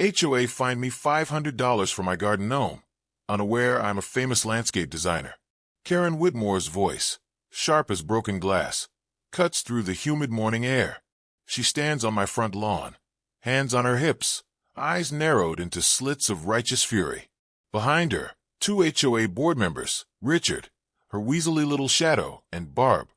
HOA fined me $500 for my garden gnome, unaware I'm a famous landscape designer. Karen Whitmore's voice, sharp as broken glass, cuts through the humid morning air. She stands on my front lawn, hands on her hips, eyes narrowed into slits of righteous fury. Behind her, two HOA board members, Richard, her weaselly little shadow, and Barb,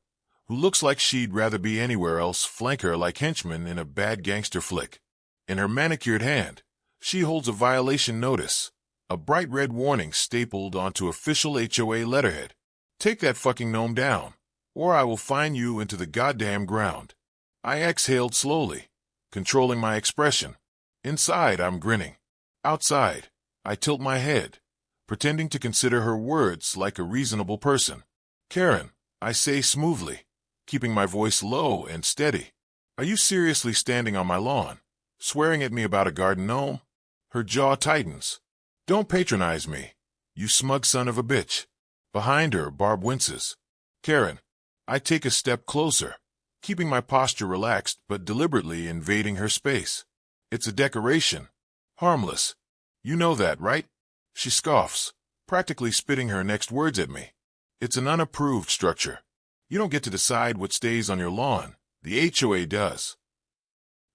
who looks like she'd rather be anywhere else, flank her like henchmen in a bad gangster flick. In her manicured hand, she holds a violation notice, a bright red warning stapled onto official HOA letterhead. Take that fucking gnome down, or I will fine you into the goddamn ground. I exhaled slowly, controlling my expression. Inside, I'm grinning. Outside, I tilt my head, pretending to consider her words like a reasonable person. Karen, I say smoothly, keeping my voice low and steady. Are you seriously standing on my lawn, swearing at me about a garden gnome? Her jaw tightens. Don't patronize me, you smug son of a bitch. Behind her, Barb winces. Karen, I take a step closer, keeping my posture relaxed but deliberately invading her space. It's a decoration. Harmless. You know that, right? She scoffs, practically spitting her next words at me. It's an unapproved structure. You don't get to decide what stays on your lawn. The HOA does.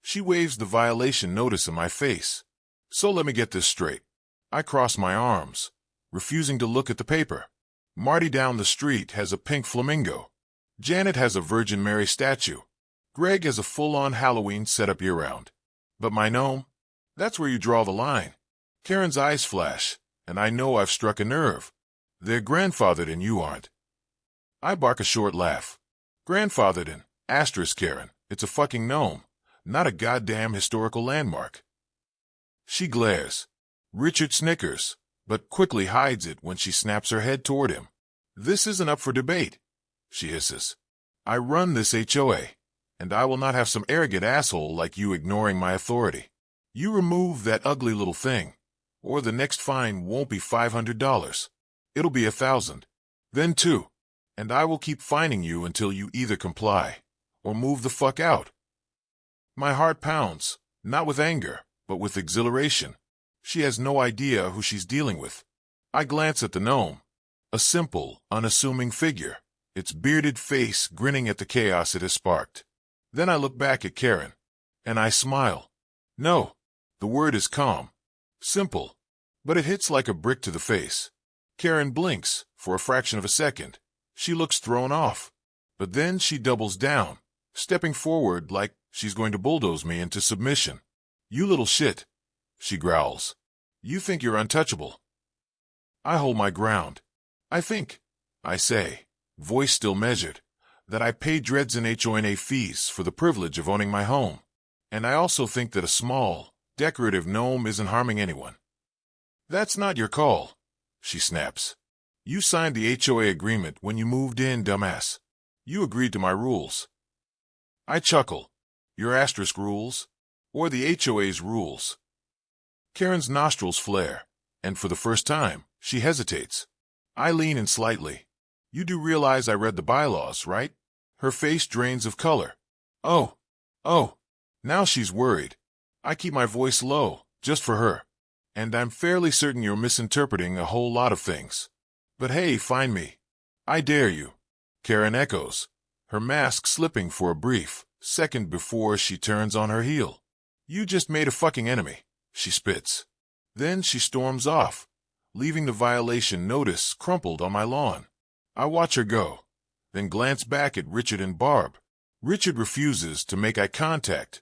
She waves the violation notice in my face. So let me get this straight. I cross my arms, refusing to look at the paper. Marty down the street has a pink flamingo. Janet has a Virgin Mary statue. Greg has a full-on Halloween setup year-round. But my gnome? That's where you draw the line. Karen's eyes flash, and I know I've struck a nerve. They're grandfathered and you aren't. I bark a short laugh. Grandfathered in, asterisk Karen, it's a fucking gnome, not a goddamn historical landmark. She glares. Richard snickers, but quickly hides it when she snaps her head toward him. This isn't up for debate, she hisses. I run this HOA, and I will not have some arrogant asshole like you ignoring my authority. You remove that ugly little thing, or the next fine won't be $500. It'll be $1,000. Then $2. And I will keep fining you until you either comply or move the fuck out. My heart pounds, not with anger, but with exhilaration. She has no idea who she's dealing with. I glance at the gnome, a simple, unassuming figure, its bearded face grinning at the chaos it has sparked. Then I look back at Karen, and I smile. No, the word is calm, simple, but it hits like a brick to the face. Karen blinks for a fraction of a second. She looks thrown off, but then she doubles down, stepping forward like she's going to bulldoze me into submission. You little shit, she growls. You think you're untouchable. I hold my ground. I think, I say, voice still measured, that I pay dreads and HOA fees for the privilege of owning my home. And I also think that a small, decorative gnome isn't harming anyone. That's not your call, she snaps. You signed the HOA agreement when you moved in, dumbass. You agreed to my rules. I chuckle. Your asterisk rules? Or the HOA's rules? Karen's nostrils flare, and for the first time, she hesitates. I lean in slightly. You do realize I read the bylaws, right? Her face drains of color. Oh. Now she's worried. I keep my voice low, just for her. And I'm fairly certain you're misinterpreting a whole lot of things. But hey, find me. I dare you. Karen echoes, her mask slipping for a brief second before she turns on her heel. You just made a fucking enemy, she spits. Then she storms off, leaving the violation notice crumpled on my lawn. I watch her go, then glance back at Richard and Barb. Richard refuses to make eye contact.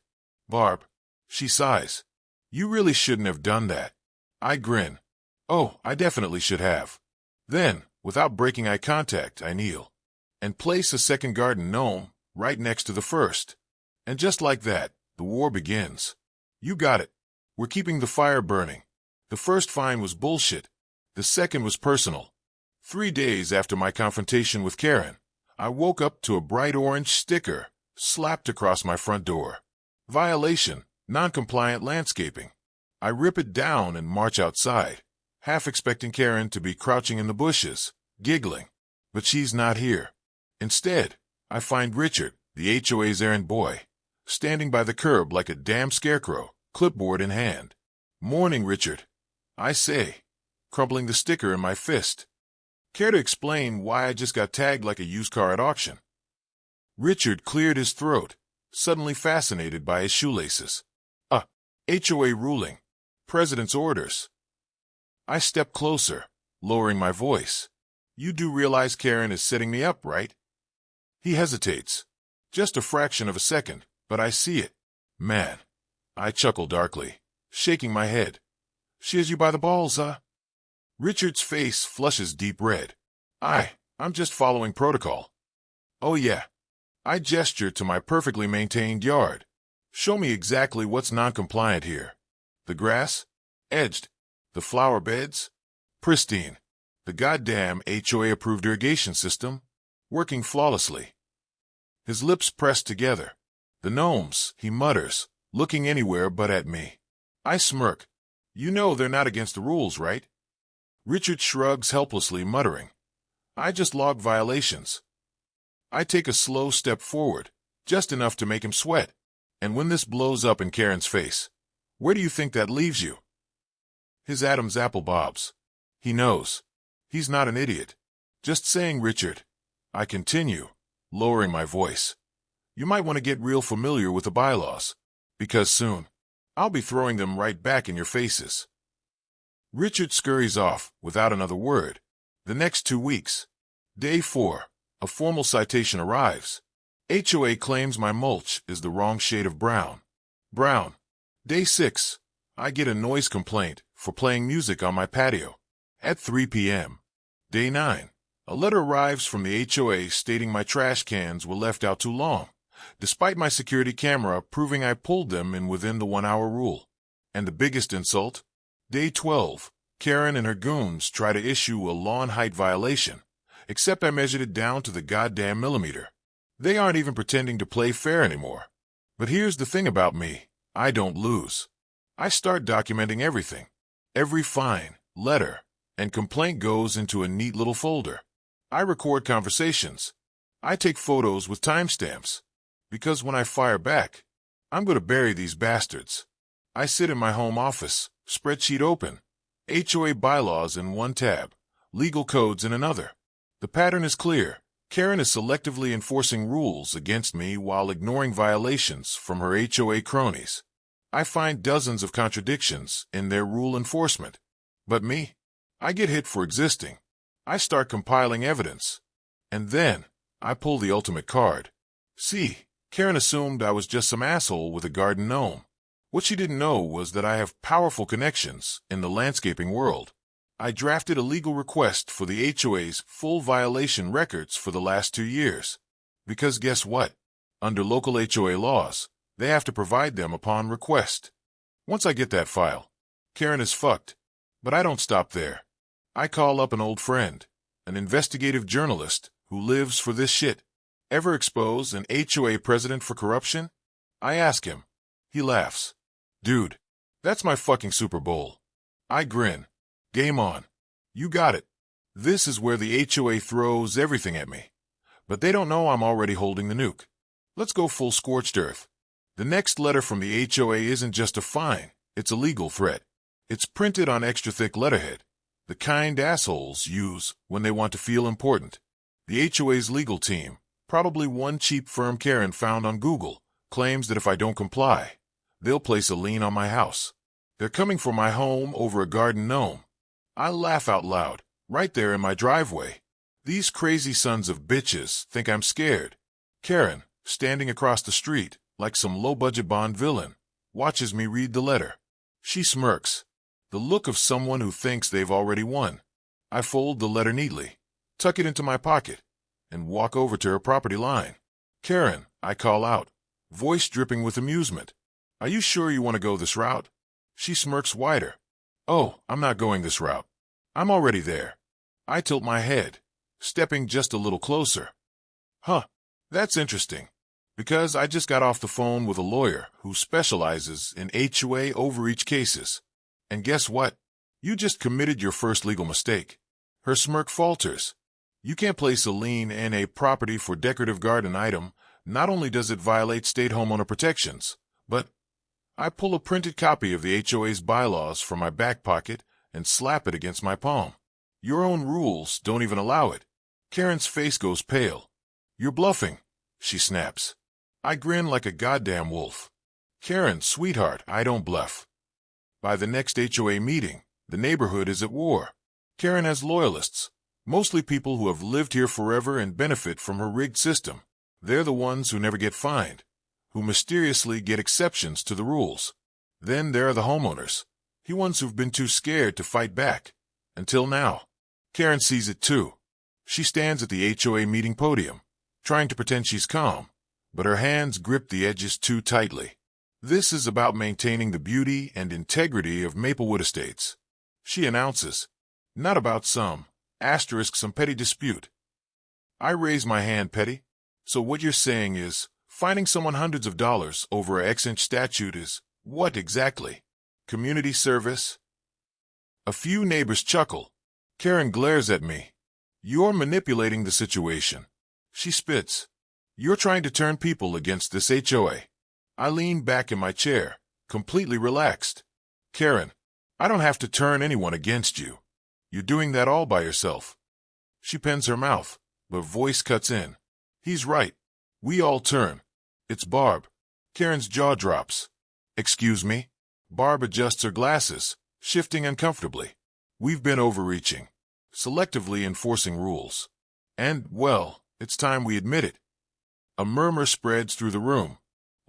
Barb, she sighs. You really shouldn't have done that. I grin. Oh, I definitely should have. Then, without breaking eye contact, I kneel and place a second garden gnome right next to the first. And just like that, the war begins. You got it. We're keeping the fire burning. The first fine was bullshit. The second was personal. 3 days after my confrontation with Karen, I woke up to a bright orange sticker slapped across my front door. Violation, non-compliant landscaping. I rip it down and march outside, half expecting Karen to be crouching in the bushes, giggling. But she's not here. Instead, I find Richard, the HOA's errand boy, standing by the curb like a damn scarecrow, clipboard in hand. Morning, Richard. I say, crumpling the sticker in my fist. Care to explain why I just got tagged like a used car at auction? Richard cleared his throat, suddenly fascinated by his shoelaces. HOA ruling. President's orders. I stepped closer, lowering my voice. You do realize Karen is setting me up, right? He hesitates. Just a fraction of a second, but I see it. Man. I chuckle darkly, shaking my head. She has you by the balls, huh? Richard's face flushes deep red. I'm just following protocol. Oh yeah. I gesture to my perfectly maintained yard. Show me exactly what's non-compliant here. The grass? Edged. The flower beds? Pristine. The goddamn HOA-approved irrigation system? Working flawlessly. His lips press together. The gnomes, he mutters, looking anywhere but at me. I smirk. You know they're not against the rules, right? Richard shrugs helplessly, muttering. I just log violations. I take a slow step forward, just enough to make him sweat. And when this blows up in Karen's face, where do you think that leaves you? His Adam's apple bobs. He knows. He's not an idiot. Just saying, Richard. I continue, lowering my voice. You might want to get real familiar with the bylaws, because soon, I'll be throwing them right back in your faces. Richard scurries off without another word. The next 2 weeks. Day 4, a formal citation arrives. HOA claims my mulch is the wrong shade of brown. Brown. Day 6, I get a noise complaint for playing music on my patio. At 3 p.m. Day 9, a letter arrives from the HOA stating my trash cans were left out too long, despite my security camera proving I pulled them in within the 1-hour rule. And the biggest insult? Day 12, Karen and her goons try to issue a lawn height violation, except I measured it down to the goddamn millimeter. They aren't even pretending to play fair anymore. But here's the thing about me. I don't lose. I start documenting everything. Every fine, letter, and complaint goes into a neat little folder. I record conversations. I take photos with timestamps. Because when I fire back, I'm going to bury these bastards. I sit in my home office, spreadsheet open, HOA bylaws in one tab, legal codes in another. The pattern is clear. Karen is selectively enforcing rules against me while ignoring violations from her HOA cronies. I find dozens of contradictions in their rule enforcement. But me? I get hit for existing. I start compiling evidence. And then, I pull the ultimate card. See, Karen assumed I was just some asshole with a garden gnome. What she didn't know was that I have powerful connections in the landscaping world. I drafted a legal request for the HOA's full violation records for the last 2 years. Because guess what? Under local HOA laws, they have to provide them upon request. Once I get that file, Karen is fucked. But I don't stop there. I call up an old friend, an investigative journalist who lives for this shit. Ever expose an HOA president for corruption? I ask him. He laughs. Dude, that's my fucking Super Bowl. I grin. Game on. You got it. This is where the HOA throws everything at me. But they don't know I'm already holding the nuke. Let's go full scorched earth. The next letter from the HOA isn't just a fine, it's a legal threat. It's printed on extra thick letterhead. The kind assholes use when they want to feel important. The HOA's legal team, probably one cheap firm Karen found on Google, claims that if I don't comply, they'll place a lien on my house. They're coming for my home over a garden gnome. I laugh out loud, right there in my driveway. These crazy sons of bitches think I'm scared. Karen, standing across the street, like some low-budget Bond villain, watches me read the letter. She smirks, the look of someone who thinks they've already won. I fold the letter neatly, tuck it into my pocket, and walk over to her property line. Karen, I call out, voice dripping with amusement. Are you sure you want to go this route? She smirks wider. Oh, I'm not going this route. I'm already there. I tilt my head, stepping just a little closer. Huh, that's interesting. Because I just got off the phone with a lawyer who specializes in HOA overreach cases. And guess what? You just committed your first legal mistake. Her smirk falters. You can't place a lien in a property for decorative garden item. Not only does it violate state homeowner protections, but I pull a printed copy of the HOA's bylaws from my back pocket and slap it against my palm. Your own rules don't even allow it. Karen's face goes pale. You're bluffing, she snaps. I grin like a goddamn wolf. Karen, sweetheart, I don't bluff. By the next HOA meeting, the neighborhood is at war. Karen has loyalists, mostly people who have lived here forever and benefit from her rigged system. They're the ones who never get fined, who mysteriously get exceptions to the rules. Then there are the homeowners, the ones who've been too scared to fight back. Until now. Karen sees it too. She stands at the HOA meeting podium, trying to pretend she's calm, but her hands grip the edges too tightly. This is about maintaining the beauty and integrity of Maplewood Estates. She announces, not about some petty dispute. I raise my hand, petty. So what you're saying is, fining someone hundreds of dollars over a X-inch statute is, what exactly? Community service? A few neighbors chuckle. Karen glares at me. You're manipulating the situation. She spits. You're trying to turn people against this HOA. I lean back in my chair, completely relaxed. Karen, I don't have to turn anyone against you. You're doing that all by yourself. She pens her mouth, but voice cuts in. He's right. We all turn. It's Barb. Karen's jaw drops. Excuse me? Barb adjusts her glasses, shifting uncomfortably. We've been overreaching, selectively enforcing rules. And, well, it's time we admit it. A murmur spreads through the room.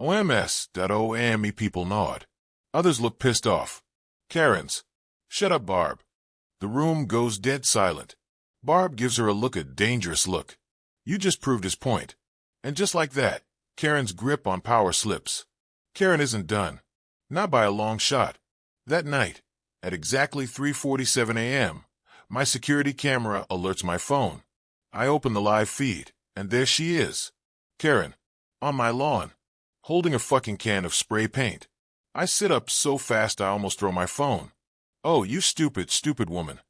OMS.OME people nod. Others look pissed off. Karen's. Shut up, Barb. The room goes dead silent. Barb gives her a dangerous look. You just proved his point. And just like that, Karen's grip on power slips. Karen isn't done. Not by a long shot. That night, at exactly 3:47 a.m., my security camera alerts my phone. I open the live feed, and there she is. Karen. On my lawn. Holding a fucking can of spray paint. I sit up so fast I almost throw my phone. Oh, you stupid woman.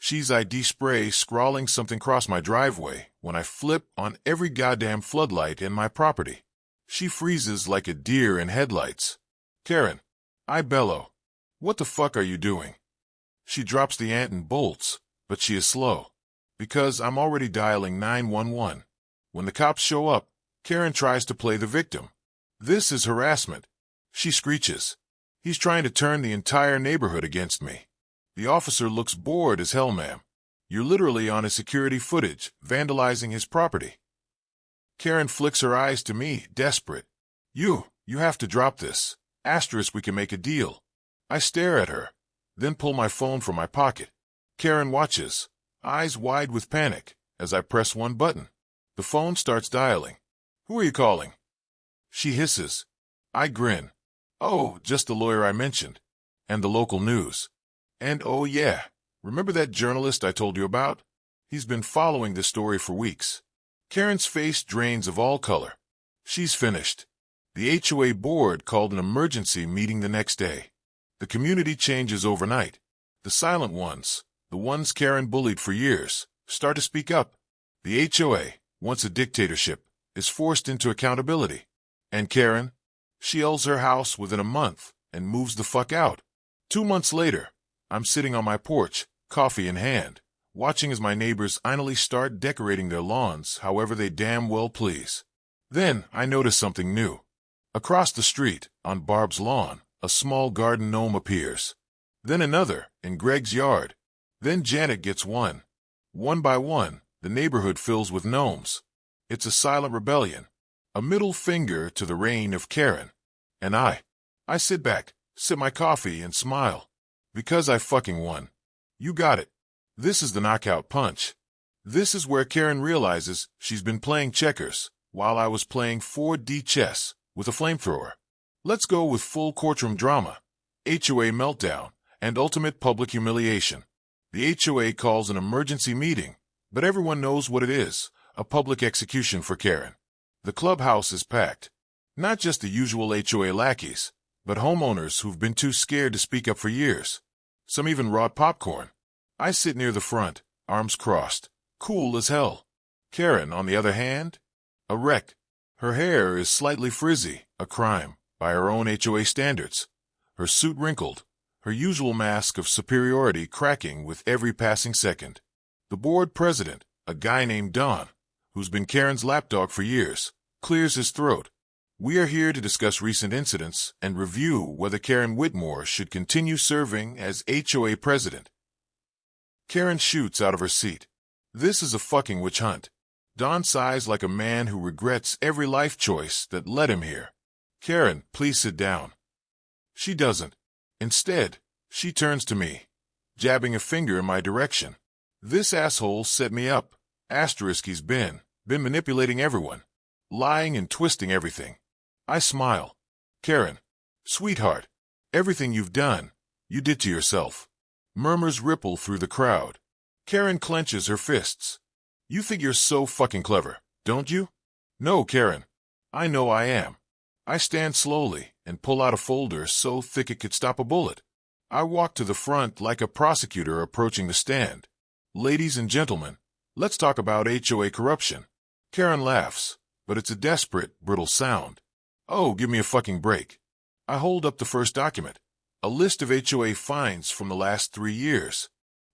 She's ID spray scrawling something across my driveway when I flip on every goddamn floodlight in my property. She freezes like a deer in headlights. Karen. I bellow. What the fuck are you doing? She drops the ant and bolts, but she is slow. Because I'm already dialing 911. When the cops show up, Karen tries to play the victim. This is harassment. She screeches. He's trying to turn the entire neighborhood against me. The officer looks bored as hell, ma'am. You're literally on his security footage, vandalizing his property. Karen flicks her eyes to me, desperate. You have to drop this. Asterisk, we can make a deal. I stare at her, then pull my phone from my pocket. Karen watches, eyes wide with panic, as I press one button. The phone starts dialing. Who are you calling? She hisses. I grin. Oh, just the lawyer I mentioned. And the local news. And oh yeah, remember that journalist I told you about? He's been following this story for weeks. Karen's face drains of all color. She's finished. The HOA board called an emergency meeting the next day. The community changes overnight. The silent ones, the ones Karen bullied for years, start to speak up. The HOA, once a dictatorship, is forced into accountability. And Karen? She sells her house within a month and moves the fuck out. 2 months later, I'm sitting on my porch, coffee in hand, watching as my neighbors finally start decorating their lawns however they damn well please. Then I notice something new. Across the street, on Barb's lawn, a small garden gnome appears. Then another, in Greg's yard. Then Janet gets one. One by one, the neighborhood fills with gnomes. It's a silent rebellion. A middle finger to the reign of Karen. And I sit back, sip my coffee, and smile. Because I fucking won. You got it. This is the knockout punch. This is where Karen realizes she's been playing checkers, while I was playing 4D chess, with a flamethrower. Let's go with full courtroom drama, HOA meltdown, and ultimate public humiliation. The HOA calls an emergency meeting, but everyone knows what it is, a public execution for Karen. The clubhouse is packed. Not just the usual HOA lackeys, but homeowners who've been too scared to speak up for years. Some even brought popcorn. I sit near the front, arms crossed, cool as hell. Karen, on the other hand, a wreck. Her hair is slightly frizzy, a crime, by her own HOA standards, her suit wrinkled, her usual mask of superiority cracking with every passing second. The board president, a guy named Don, who's been Karen's lapdog for years, clears his throat. We are here to discuss recent incidents and review whether Karen Whitmore should continue serving as HOA president. Karen shoots out of her seat. This is a fucking witch hunt. Don sighs like a man who regrets every life choice that led him here. Karen, please sit down. She doesn't. Instead, she turns to me, jabbing a finger in my direction. This asshole set me up. He's been manipulating everyone, lying and twisting everything. I smile. Karen, sweetheart, everything you've done, you did to yourself. Murmurs ripple through the crowd. Karen clenches her fists. You think you're so fucking clever, don't you? No, Karen. I know I am. I stand slowly and pull out a folder so thick it could stop a bullet. I walk to the front like a prosecutor approaching the stand. Ladies and gentlemen, let's talk about HOA corruption. Karen laughs, but it's a desperate, brittle sound. Oh, give me a fucking break. I hold up the first document, a list of HOA fines from the last 3 years.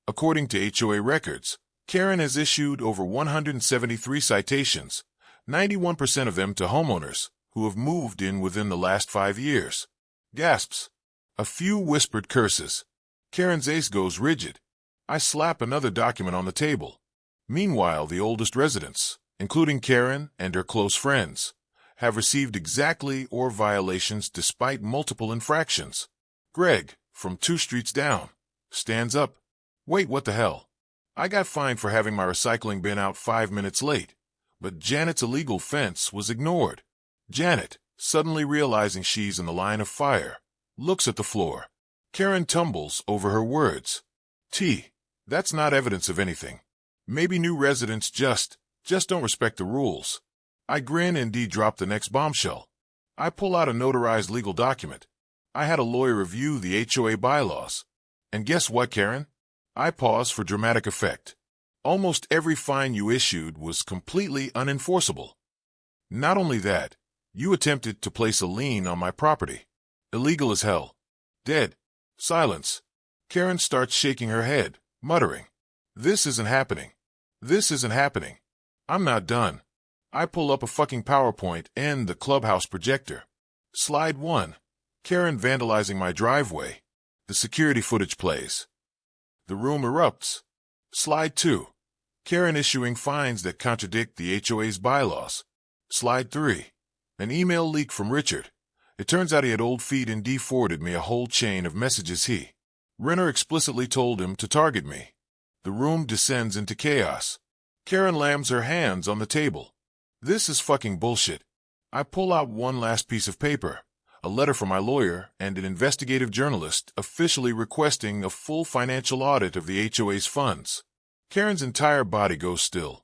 According to HOA records, Karen has issued over 173 citations, 91% of them to homeowners who have moved in within the last 5 years. Gasps. A few whispered curses. Karen's face goes rigid. I slap another document on the table. Meanwhile, the oldest residents, including Karen and her close friends, have received exactly or violations despite multiple infractions. Greg, from 2 streets down, stands up. Wait, what the hell? I got fined for having my recycling bin out 5 minutes late, but Janet's illegal fence was ignored. Janet, suddenly realizing she's in the line of fire, looks at the floor. Karen tumbles over her words. That's not evidence of anything. Maybe new residents just don't respect the rules. I grin and drop the next bombshell. I pull out a notarized legal document. I had a lawyer review the HOA bylaws. And guess what, Karen? I pause for dramatic effect. Almost every fine you issued was completely unenforceable. Not only that, you attempted to place a lien on my property. Illegal as hell. Dead. Silence. Karen starts shaking her head, muttering, This isn't happening. This isn't happening. I'm not done. I pull up a fucking PowerPoint and the clubhouse projector. Slide 1. Karen vandalizing my driveway. The security footage plays. The room erupts. Slide 2. Karen issuing fines that contradict the HOA's bylaws. Slide 3. An email leak from Richard. It turns out he had old feet and forwarded me a whole chain of messages Renner explicitly told him to target me. The room descends into chaos. Karen lams her hands on the table. This is fucking bullshit. I pull out one last piece of paper, a letter from my lawyer and an investigative journalist officially requesting a full financial audit of the HOA's funds. Karen's entire body goes still,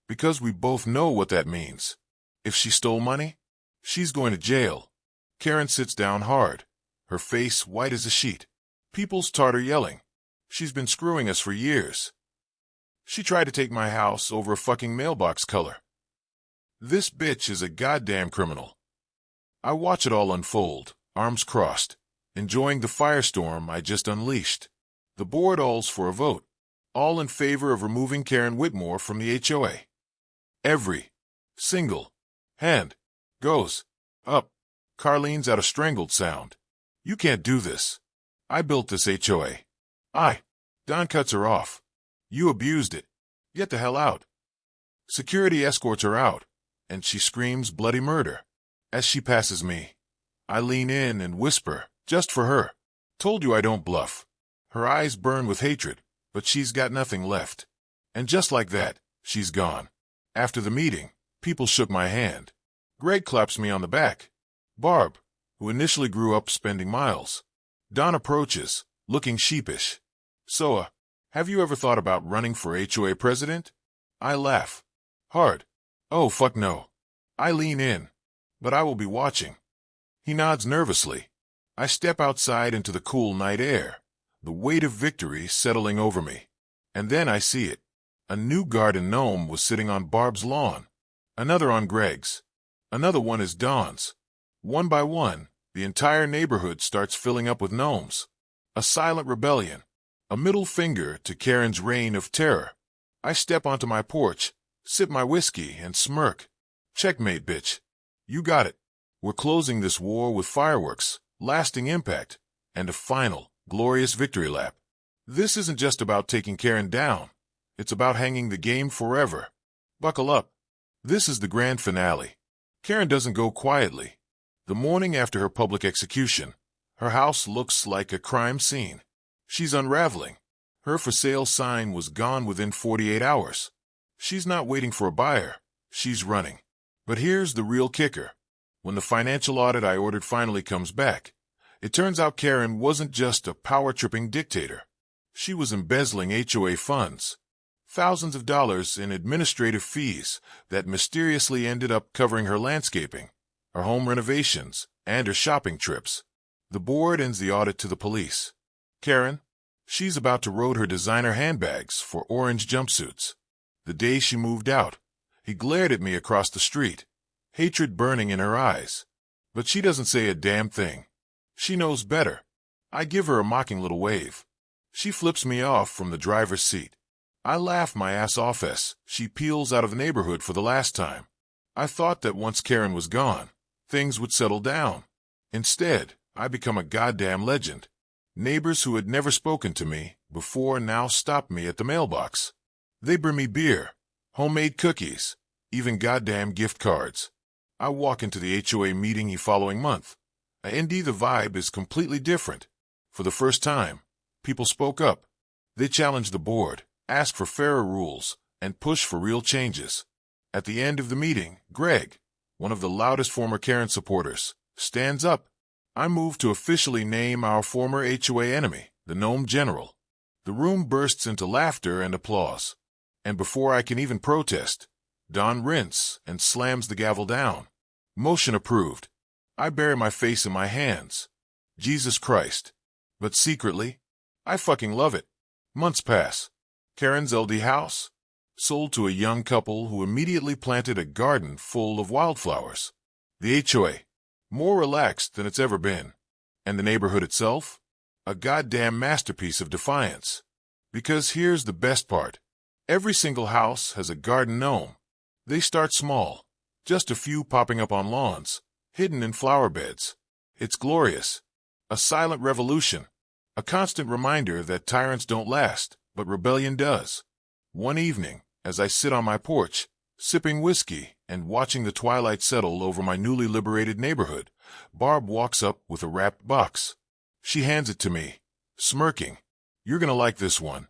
because we both know what that means. If she stole money, she's going to jail. Karen sits down hard, her face white as a sheet. People start her yelling. She's been screwing us for years. She tried to take my house over a fucking mailbox color. This bitch is a goddamn criminal. I watch it all unfold, arms crossed, enjoying the firestorm I just unleashed. The board alls for a vote, all in favor of removing Karen Whitmore from the HOA. Every single hand goes up. Carlene's out a strangled sound. You can't do this. I built this HOA. Don cuts her off. You abused it. Get the hell out. Security escorts her out, and she screams bloody murder. As she passes me, I lean in and whisper, just for her. Told you I don't bluff. Her eyes burn with hatred, but she's got nothing left. And just like that, she's gone. After the meeting, people shook my hand. Greg claps me on the back. Barb, who initially grew up spending miles. Don approaches, looking sheepish. So, have you ever thought about running for HOA president? I laugh. Hard. Oh, fuck no. I lean in. But I will be watching. He nods nervously. I step outside into the cool night air, the weight of victory settling over me. And then I see it. A new garden gnome was sitting on Barb's lawn. Another on Greg's. Another one is Don's. One by one, The entire neighborhood starts filling up with gnomes. A silent rebellion. A middle finger to Karen's reign of terror. I step onto my porch, sip my whiskey, and smirk. Checkmate, bitch. You got it. We're closing this war with fireworks, lasting impact, and a final, glorious victory lap. This isn't just about taking Karen down. It's about hanging the game forever. Buckle up. This is the grand finale. Karen doesn't go quietly. The morning after her public execution, her house looks like a crime scene. She's unraveling. Her for sale sign was gone within 48 hours. She's not waiting for a buyer. She's running. But here's the real kicker. When the financial audit I ordered finally comes back, it turns out Karen wasn't just a power-tripping dictator. She was embezzling HOA funds. Thousands of dollars in administrative fees that mysteriously ended up covering her landscaping, her home renovations, and her shopping trips. The board ends the audit to the police. Karen, she's about to road her designer handbags for orange jumpsuits. The day she moved out, he glared at me across the street, hatred burning in her eyes. But she doesn't say a damn thing. She knows better. I give her a mocking little wave. She flips me off from the driver's seat. I laugh my ass off as she peels out of the neighborhood for the last time. I thought that once Karen was gone, things would settle down. Instead, I become a goddamn legend. Neighbors who had never spoken to me before now stop me at the mailbox. They bring me beer, homemade cookies, even goddamn gift cards. I walk into the HOA meeting the following month. Indeed, the vibe is completely different. For the first time, people spoke up. They challenged the board, asked for fairer rules, and pushed for real changes. At the end of the meeting, Greg, one of the loudest former Karen supporters, stands up. I move to officially name our former HOA enemy, the Gnome General. The room bursts into laughter and applause. And before I can even protest, Don rinses and slams the gavel down. Motion approved. I bury my face in my hands. Jesus Christ. But secretly, I fucking love it. Months pass. Karen's LD house, sold to a young couple who immediately planted a garden full of wildflowers. The HOA, more relaxed than it's ever been. And the neighborhood itself, a goddamn masterpiece of defiance. Because here's the best part. Every single house has a garden gnome. They start small, just a few popping up on lawns, hidden in flower beds. It's glorious. A silent revolution. A constant reminder that tyrants don't last, but rebellion does. One evening, as I sit on my porch, sipping whiskey and watching the twilight settle over my newly liberated neighborhood, Barb walks up with a wrapped box. She hands it to me, smirking. You're gonna like this one.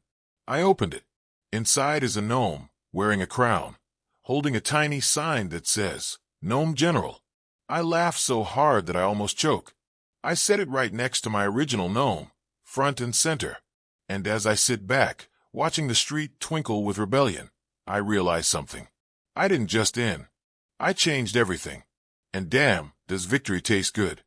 I opened it. Inside is a gnome, wearing a crown, holding a tiny sign that says, Gnome General. I laugh so hard that I almost choke. I set it right next to my original gnome, front and center. And as I sit back, watching the street twinkle with rebellion, I realize something. I didn't just in. I changed everything. And damn, does victory taste good.